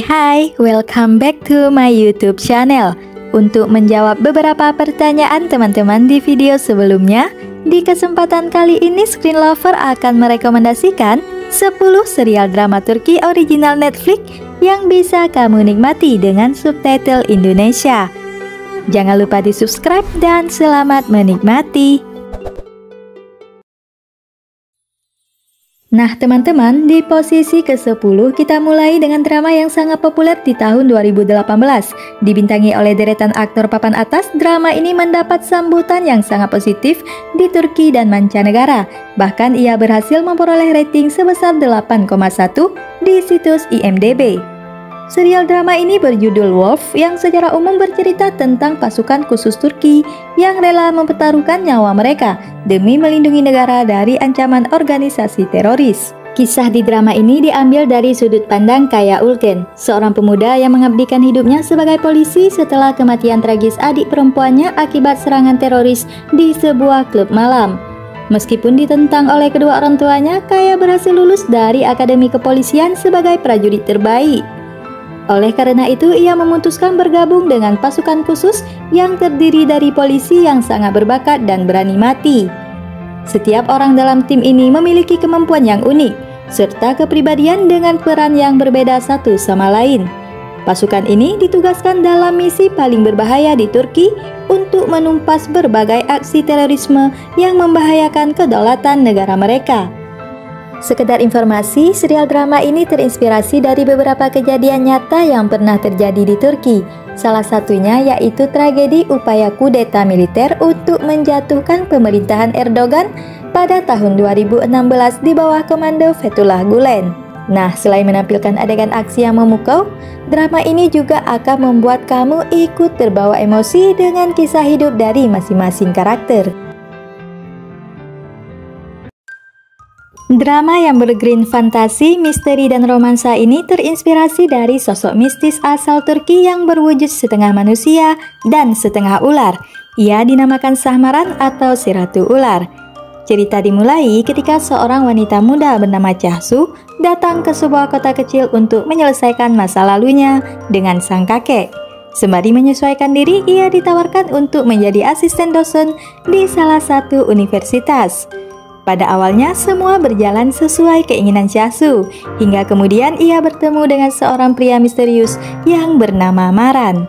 Hai, welcome back to my YouTube channel. Untuk menjawab beberapa pertanyaan teman-teman di video sebelumnya, di kesempatan kali ini Screen Lover akan merekomendasikan 10 serial drama Turki original Netflix yang bisa kamu nikmati dengan subtitle Indonesia. Jangan lupa di subscribe dan selamat menikmati. Nah teman-teman, di posisi ke-10 kita mulai dengan drama yang sangat populer di tahun 2018. Dibintangi oleh deretan aktor papan atas, drama ini mendapat sambutan yang sangat positif di Turki dan mancanegara. Bahkan ia berhasil memperoleh rating sebesar 8,1 di situs IMDb. Serial drama ini berjudul Wolf yang secara umum bercerita tentang pasukan khusus Turki yang rela mempertaruhkan nyawa mereka demi melindungi negara dari ancaman organisasi teroris. Kisah di drama ini diambil dari sudut pandang Kaya Ulken, seorang pemuda yang mengabdikan hidupnya sebagai polisi setelah kematian tragis adik perempuannya akibat serangan teroris di sebuah klub malam. Meskipun ditentang oleh kedua orang tuanya, Kaya berhasil lulus dari Akademi Kepolisian sebagai prajurit terbaik. Oleh karena itu, ia memutuskan bergabung dengan pasukan khusus yang terdiri dari polisi yang sangat berbakat dan berani mati. Setiap orang dalam tim ini memiliki kemampuan yang unik, serta kepribadian dengan peran yang berbeda satu sama lain. Pasukan ini ditugaskan dalam misi paling berbahaya di Turki untuk menumpas berbagai aksi terorisme yang membahayakan kedaulatan negara mereka. Sekedar informasi, serial drama ini terinspirasi dari beberapa kejadian nyata yang pernah terjadi di Turki. Salah satunya yaitu tragedi upaya kudeta militer untuk menjatuhkan pemerintahan Erdogan pada tahun 2016 di bawah komando Fethullah Gulen. Nah, selain menampilkan adegan aksi yang memukau, drama ini juga akan membuat kamu ikut terbawa emosi dengan kisah hidup dari masing-masing karakter. Drama yang bergenre fantasi, misteri, dan romansa ini terinspirasi dari sosok mistis asal Turki yang berwujud setengah manusia dan setengah ular. Ia dinamakan Shahmaran atau si Ratu Ular. Cerita dimulai ketika seorang wanita muda bernama Cahsu datang ke sebuah kota kecil untuk menyelesaikan masa lalunya dengan sang kakek. Sembari menyesuaikan diri, ia ditawarkan untuk menjadi asisten dosen di salah satu universitas. Pada awalnya semua berjalan sesuai keinginan Cahsu, hingga kemudian ia bertemu dengan seorang pria misterius yang bernama Maran.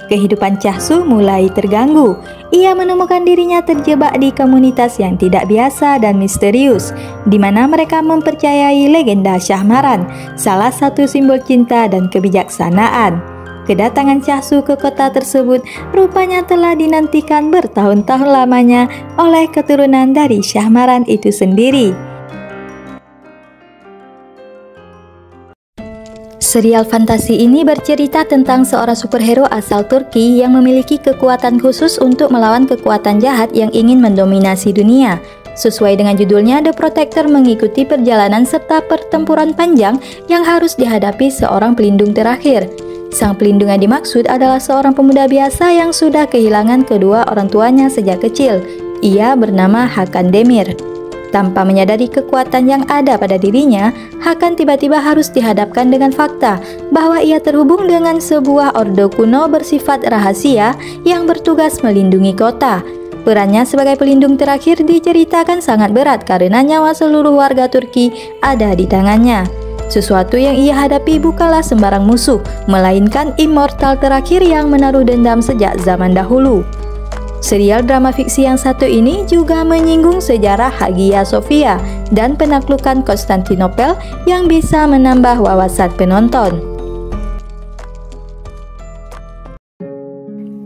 Kehidupan Cahsu mulai terganggu. Ia menemukan dirinya terjebak di komunitas yang tidak biasa dan misterius, di mana mereka mempercayai legenda Shahmaran, salah satu simbol cinta dan kebijaksanaan. Kedatangan Cahsu ke kota tersebut rupanya telah dinantikan bertahun-tahun lamanya oleh keturunan dari Shahmaran itu sendiri. Serial fantasi ini bercerita tentang seorang superhero asal Turki yang memiliki kekuatan khusus untuk melawan kekuatan jahat yang ingin mendominasi dunia. Sesuai dengan judulnya, The Protector mengikuti perjalanan serta pertempuran panjang yang harus dihadapi seorang pelindung terakhir. Sang pelindung yang dimaksud adalah seorang pemuda biasa yang sudah kehilangan kedua orang tuanya sejak kecil. Ia bernama Hakan Demir. Tanpa menyadari kekuatan yang ada pada dirinya, Hakan tiba-tiba harus dihadapkan dengan fakta bahwa ia terhubung dengan sebuah ordo kuno bersifat rahasia yang bertugas melindungi kota. Perannya sebagai pelindung terakhir diceritakan sangat berat karena nyawa seluruh warga Turki ada di tangannya. Sesuatu yang ia hadapi bukanlah sembarang musuh, melainkan immortal terakhir yang menaruh dendam sejak zaman dahulu. Serial drama fiksi yang satu ini juga menyinggung sejarah Hagia Sophia dan penaklukan Konstantinopel yang bisa menambah wawasan penonton.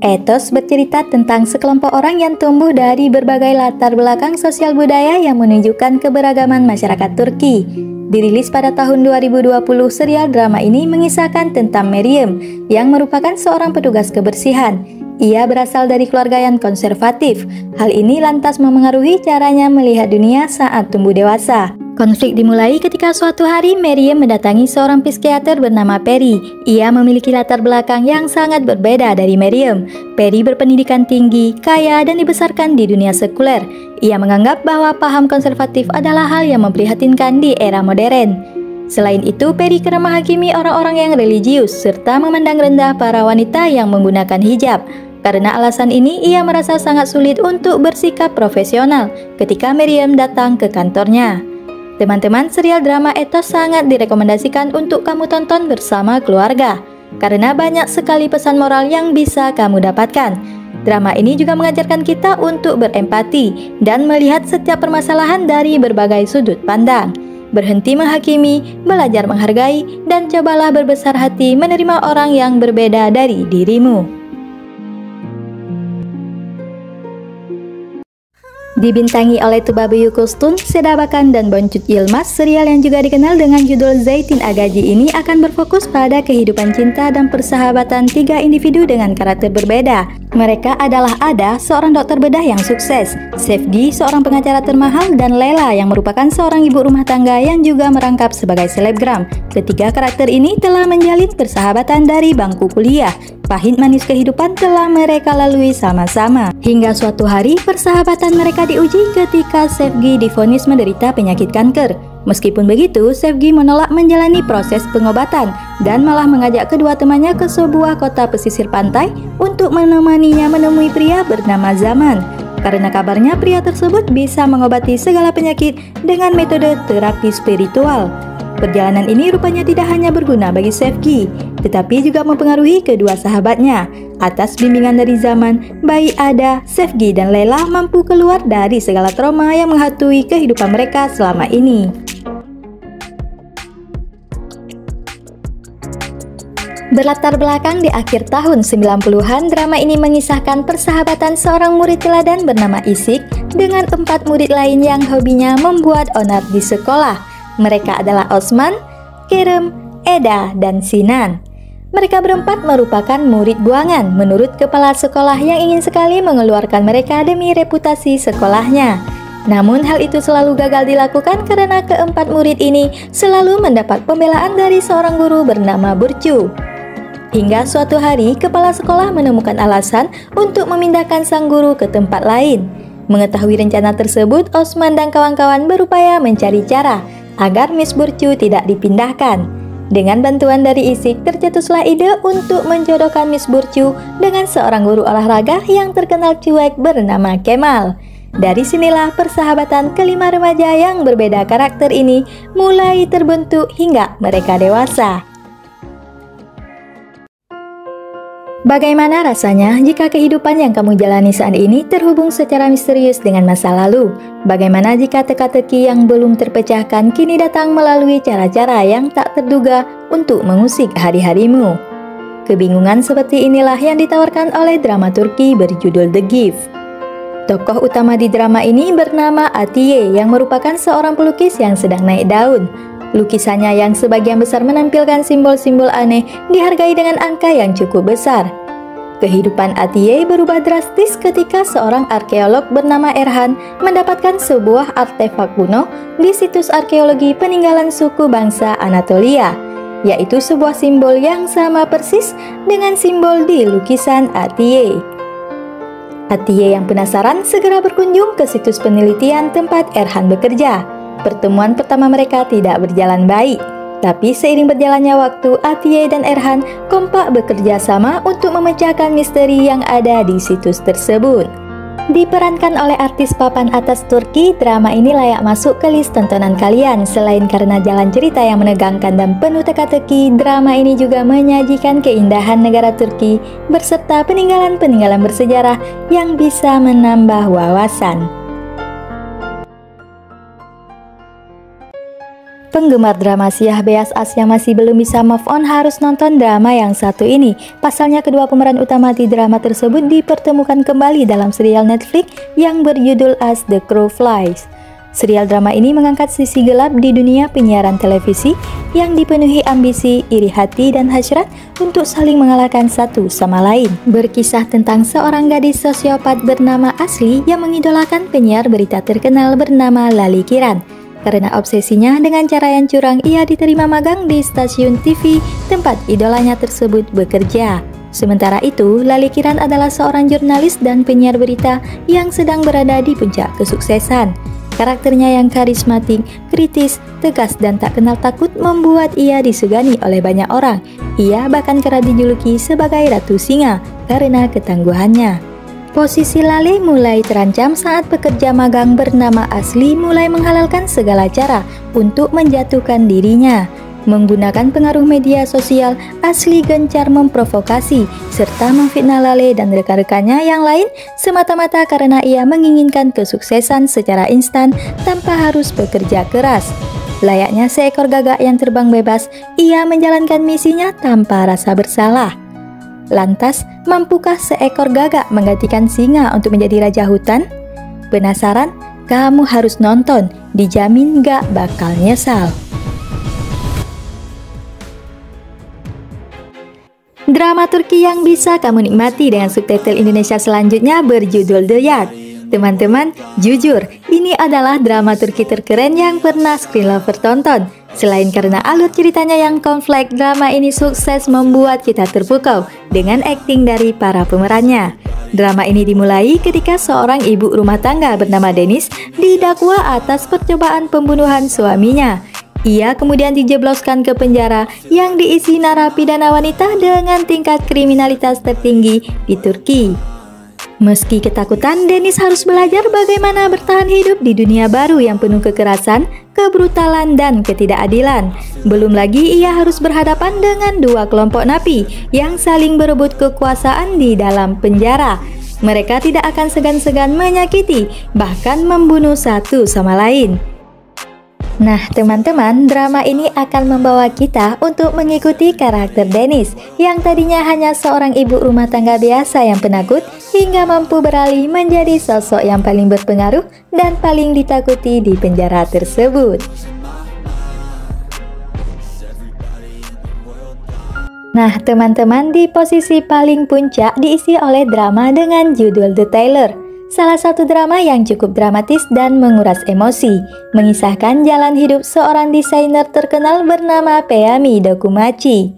Ethos bercerita tentang sekelompok orang yang tumbuh dari berbagai latar belakang sosial budaya yang menunjukkan keberagaman masyarakat Turki. Dirilis pada tahun 2020, serial drama ini mengisahkan tentang Meryem yang merupakan seorang petugas kebersihan. Ia berasal dari keluarga yang konservatif. Hal ini lantas memengaruhi caranya melihat dunia saat tumbuh dewasa. Konflik dimulai ketika suatu hari Miriam mendatangi seorang psikiater bernama Perry. Ia memiliki latar belakang yang sangat berbeda dari Miriam. Perry berpendidikan tinggi, kaya, dan dibesarkan di dunia sekuler. Ia menganggap bahwa paham konservatif adalah hal yang memprihatinkan di era modern. Selain itu, Perry kerap menghakimi orang-orang yang religius serta memandang rendah para wanita yang menggunakan hijab. Karena alasan ini, ia merasa sangat sulit untuk bersikap profesional ketika Miriam datang ke kantornya. Teman-teman, serial drama Ethos sangat direkomendasikan untuk kamu tonton bersama keluarga, karena banyak sekali pesan moral yang bisa kamu dapatkan. Drama ini juga mengajarkan kita untuk berempati dan melihat setiap permasalahan dari berbagai sudut pandang. Berhenti menghakimi, belajar menghargai, dan cobalah berbesar hati menerima orang yang berbeda dari dirimu. Dibintangi oleh Tuba Bayu Kustun, Seda Bakan, dan Boncut Yilmaz, serial yang juga dikenal dengan judul Zaitin Agaji ini akan berfokus pada kehidupan cinta dan persahabatan tiga individu dengan karakter berbeda. Mereka adalah Ada, seorang dokter bedah yang sukses, Sefdi, seorang pengacara termahal, dan Lela yang merupakan seorang ibu rumah tangga yang juga merangkap sebagai selebgram. Ketiga karakter ini telah menjalin persahabatan dari bangku kuliah. Pahit manis kehidupan telah mereka lalui sama-sama. Hingga suatu hari, persahabatan mereka diuji ketika Sefgi divonis menderita penyakit kanker. Meskipun begitu, Sefgi menolak menjalani proses pengobatan dan malah mengajak kedua temannya ke sebuah kota pesisir pantai untuk menemaninya menemui pria bernama Zaman. Karena kabarnya pria tersebut bisa mengobati segala penyakit dengan metode terapi spiritual. Perjalanan ini rupanya tidak hanya berguna bagi Sefgi, tetapi juga mempengaruhi kedua sahabatnya. Atas bimbingan dari Zaman, baik Ada, Sefgi, dan Lela mampu keluar dari segala trauma yang menghantui kehidupan mereka selama ini. Berlatar belakang di akhir tahun 90-an, drama ini mengisahkan persahabatan seorang murid teladan bernama Isik dengan 4 murid lain yang hobinya membuat onar di sekolah. Mereka adalah Osman, Kerem, Eda, dan Sinan. Mereka berempat merupakan murid buangan menurut kepala sekolah yang ingin sekali mengeluarkan mereka demi reputasi sekolahnya. Namun hal itu selalu gagal dilakukan karena keempat murid ini selalu mendapat pembelaan dari seorang guru bernama Burcu. Hingga suatu hari, kepala sekolah menemukan alasan untuk memindahkan sang guru ke tempat lain. Mengetahui rencana tersebut, Osman dan kawan-kawan berupaya mencari cara agar Miss Burcu tidak dipindahkan. Dengan bantuan dari Isik, tercetuslah ide untuk menjodohkan Miss Burcu dengan seorang guru olahraga yang terkenal cuek bernama Kemal. Dari sinilah persahabatan kelima remaja yang berbeda karakter ini mulai terbentuk hingga mereka dewasa. Bagaimana rasanya jika kehidupan yang kamu jalani saat ini terhubung secara misterius dengan masa lalu? Bagaimana jika teka-teki yang belum terpecahkan kini datang melalui cara-cara yang tak terduga untuk mengusik hari-harimu? Kebingungan seperti inilah yang ditawarkan oleh drama Turki berjudul The Gift. Tokoh utama di drama ini bernama Atiye yang merupakan seorang pelukis yang sedang naik daun. Lukisannya yang sebagian besar menampilkan simbol-simbol aneh dihargai dengan angka yang cukup besar. Kehidupan Atiye berubah drastis ketika seorang arkeolog bernama Erhan mendapatkan sebuah artefak kuno di situs arkeologi peninggalan suku bangsa Anatolia, yaitu sebuah simbol yang sama persis dengan simbol di lukisan Atiye. Atiye yang penasaran segera berkunjung ke situs penelitian tempat Erhan bekerja. Pertemuan pertama mereka tidak berjalan baik, tapi seiring berjalannya waktu, Atiye dan Erhan kompak bekerja sama untuk memecahkan misteri yang ada di situs tersebut. Diperankan oleh artis papan atas Turki, drama ini layak masuk ke list tontonan kalian. Selain karena jalan cerita yang menegangkan dan penuh teka-teki, drama ini juga menyajikan keindahan negara Turki beserta peninggalan-peninggalan bersejarah yang bisa menambah wawasan. Penggemar drama Siah Beas As yang masih belum bisa move on harus nonton drama yang satu ini. Pasalnya kedua pemeran utama di drama tersebut dipertemukan kembali dalam serial Netflix yang berjudul As the Crow Flies. Serial drama ini mengangkat sisi gelap di dunia penyiaran televisi yang dipenuhi ambisi, iri hati, dan hasrat untuk saling mengalahkan satu sama lain. Berkisah tentang seorang gadis sosiopat bernama Asli yang mengidolakan penyiar berita terkenal bernama Lali Kiran. Karena obsesinya dengan cara yang curang, ia diterima magang di stasiun TV tempat idolanya tersebut bekerja. Sementara itu, Lali Kiran adalah seorang jurnalis dan penyiar berita yang sedang berada di puncak kesuksesan. Karakternya yang karismatik, kritis, tegas, dan tak kenal takut membuat ia disegani oleh banyak orang. Ia bahkan kerap dijuluki sebagai Ratu Singa karena ketangguhannya. Posisi Lali mulai terancam saat pekerja magang bernama Asli mulai menghalalkan segala cara untuk menjatuhkan dirinya. Menggunakan pengaruh media sosial, Asli gencar memprovokasi serta memfitnah Lali dan rekan-rekannya yang lain semata-mata karena ia menginginkan kesuksesan secara instan tanpa harus bekerja keras. Layaknya seekor gagak yang terbang bebas, ia menjalankan misinya tanpa rasa bersalah. Lantas, mampukah seekor gagak menggantikan singa untuk menjadi raja hutan? Penasaran? Kamu harus nonton, dijamin gak bakal nyesal. Drama Turki yang bisa kamu nikmati dengan subtitle Indonesia selanjutnya berjudul The Yard. Teman-teman, jujur, ini adalah drama Turki terkeren yang pernah Screen Lover tonton. Selain karena alur ceritanya yang kompleks, drama ini sukses membuat kita terpukau dengan akting dari para pemerannya. Drama ini dimulai ketika seorang ibu rumah tangga bernama Dennis didakwa atas percobaan pembunuhan suaminya. Ia kemudian dijebloskan ke penjara yang diisi narapidana wanita dengan tingkat kriminalitas tertinggi di Turki. Meski ketakutan, Dennis harus belajar bagaimana bertahan hidup di dunia baru yang penuh kekerasan, kebrutalan, dan ketidakadilan. Belum lagi ia harus berhadapan dengan dua kelompok napi yang saling berebut kekuasaan di dalam penjara. Mereka tidak akan segan-segan menyakiti, bahkan membunuh satu sama lain. Nah teman-teman, drama ini akan membawa kita untuk mengikuti karakter Dennis yang tadinya hanya seorang ibu rumah tangga biasa yang penakut hingga mampu beralih menjadi sosok yang paling berpengaruh dan paling ditakuti di penjara tersebut. Nah teman-teman, di posisi paling puncak diisi oleh drama dengan judul The Tailor. Salah satu drama yang cukup dramatis dan menguras emosi, mengisahkan jalan hidup seorang desainer terkenal bernama Peyami Dokumachi.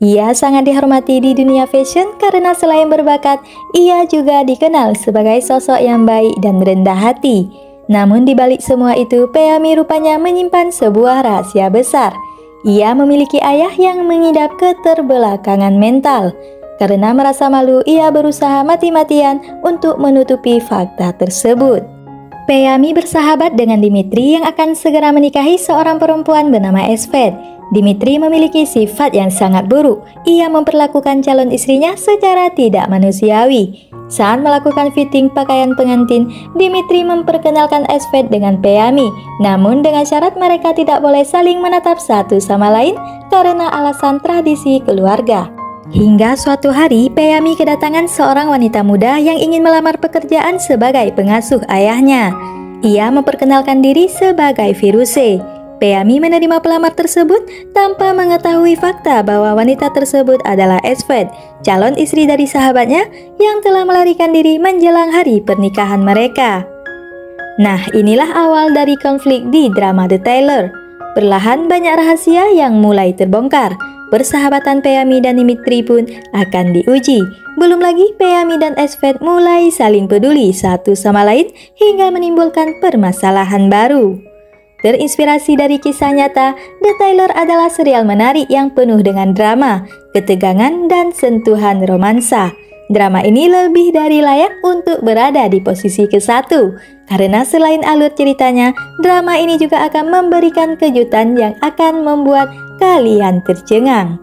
Ia sangat dihormati di dunia fashion karena selain berbakat, ia juga dikenal sebagai sosok yang baik dan rendah hati. Namun di balik semua itu, Peyami rupanya menyimpan sebuah rahasia besar. Ia memiliki ayah yang mengidap keterbelakangan mental. Karena merasa malu, ia berusaha mati-matian untuk menutupi fakta tersebut. Peyami bersahabat dengan Dimitri yang akan segera menikahi seorang perempuan bernama Esvet. Dimitri memiliki sifat yang sangat buruk. Ia memperlakukan calon istrinya secara tidak manusiawi. Saat melakukan fitting pakaian pengantin, Dimitri memperkenalkan Esvet dengan Peyami. Namun dengan syarat mereka tidak boleh saling menatap satu sama lain karena alasan tradisi keluarga. Hingga suatu hari, Peyami kedatangan seorang wanita muda yang ingin melamar pekerjaan sebagai pengasuh ayahnya. Ia memperkenalkan diri sebagai Firuse. Peyami menerima pelamar tersebut tanpa mengetahui fakta bahwa wanita tersebut adalah Esvet, calon istri dari sahabatnya yang telah melarikan diri menjelang hari pernikahan mereka. Nah, inilah awal dari konflik di drama The Tailor. Perlahan banyak rahasia yang mulai terbongkar. Persahabatan Peyami dan Dimitri pun akan diuji. Belum lagi Peyami dan Esvet mulai saling peduli satu sama lain hingga menimbulkan permasalahan baru. Terinspirasi dari kisah nyata, The Tailor adalah serial menarik yang penuh dengan drama, ketegangan, dan sentuhan romansa. Drama ini lebih dari layak untuk berada di posisi ke-1, karena selain alur ceritanya, drama ini juga akan memberikan kejutan yang akan membuat kalian tercengang.